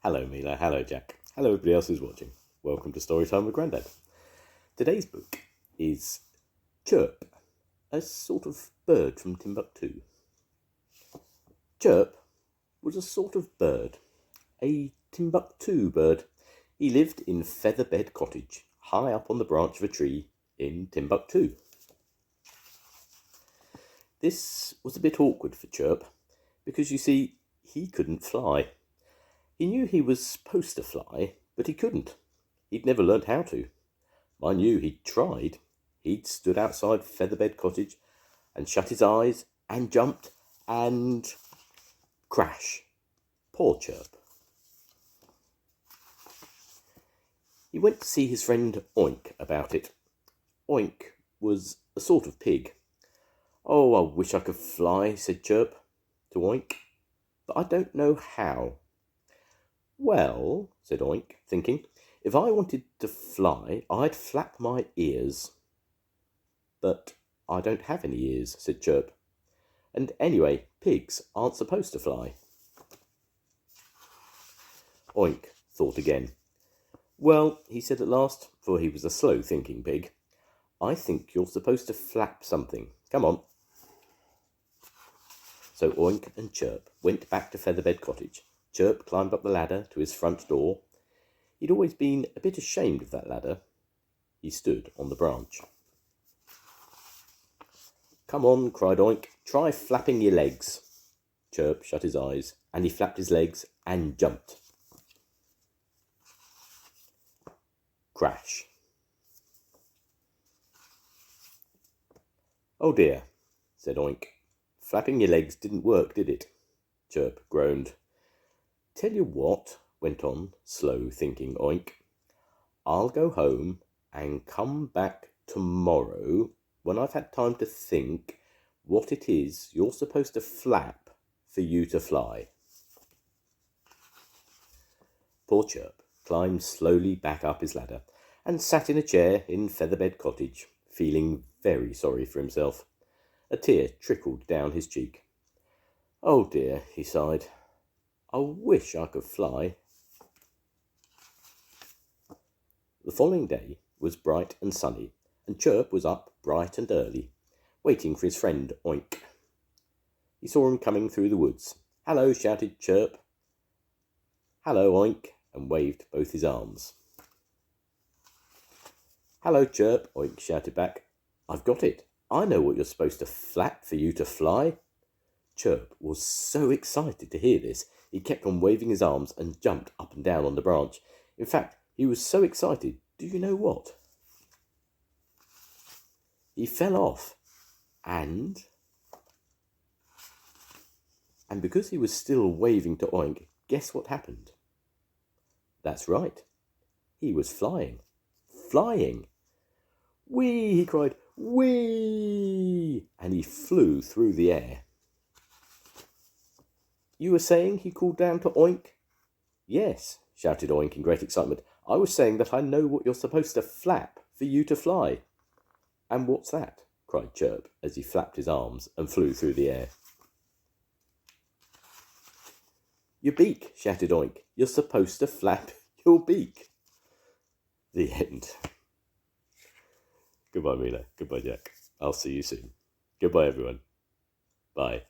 Hello Mila, hello Jack, hello everybody else who's watching. Welcome to Storytime with Grandad. Today's book is Chirp, a sort of bird from Timbuctoo. Chirp was a sort of bird, a Timbuctoo bird. He lived in Featherbed Cottage, high up on the branch of a tree in Timbuctoo. This was a bit awkward for Chirp, because you see, he couldn't fly. He knew he was supposed to fly, but he couldn't. He'd never learnt how to. Mind you, he'd tried. He'd stood outside Featherbed Cottage and shut his eyes and jumped and crash. Poor Chirp. He went to see his friend Oink about it. Oink was a sort of pig. "Oh, I wish I could fly," said Chirp to Oink, "but I don't know how." "Well," said Oink, thinking, "if I wanted to fly, I'd flap my ears." "But I don't have any ears," said Chirp. "And anyway, pigs aren't supposed to fly." Oink thought again. "Well," he said at last, for he was a slow-thinking pig, "I think you're supposed to flap something. Come on." So Oink and Chirp went back to Featherbed Cottage. Chirp climbed up the ladder to his front door. He'd always been a bit ashamed of that ladder. He stood on the branch. "Come on," cried Oink, "try flapping your legs." Chirp shut his eyes, and he flapped his legs and jumped. Crash. "Oh dear," said Oink. "Flapping your legs didn't work, did it?" Chirp groaned. "Tell you what," went on slow-thinking Oink, "I'll go home and come back tomorrow when I've had time to think what it is you're supposed to flap for you to fly." Poor Chirp climbed slowly back up his ladder and sat in a chair in Featherbed Cottage, feeling very sorry for himself. A tear trickled down his cheek. "Oh dear," he sighed, "I wish I could fly." The following day was bright and sunny, and Chirp was up bright and early, waiting for his friend Oink. He saw him coming through the woods. "Hello," shouted Chirp. "Hello, Oink," and waved both his arms. "Hello, Chirp," Oink shouted back. "I've got it. I know what you're supposed to flap for you to fly." Chirp was so excited to hear this, he kept on waving his arms and jumped up and down on the branch. In fact, he was so excited, do you know what? He fell off, and because he was still waving to Oink, guess what happened? That's right, he was flying. Flying! "Whee!" he cried, "Whee!" And he flew through the air. "You were saying," he called down to Oink. "Yes," shouted Oink in great excitement. "I was saying that I know what you're supposed to flap for you to fly." "And what's that?" cried Chirp as he flapped his arms and flew through the air. "Your beak," shouted Oink. "You're supposed to flap your beak." The end. Goodbye, Mila. Goodbye, Jack. I'll see you soon. Goodbye, everyone. Bye.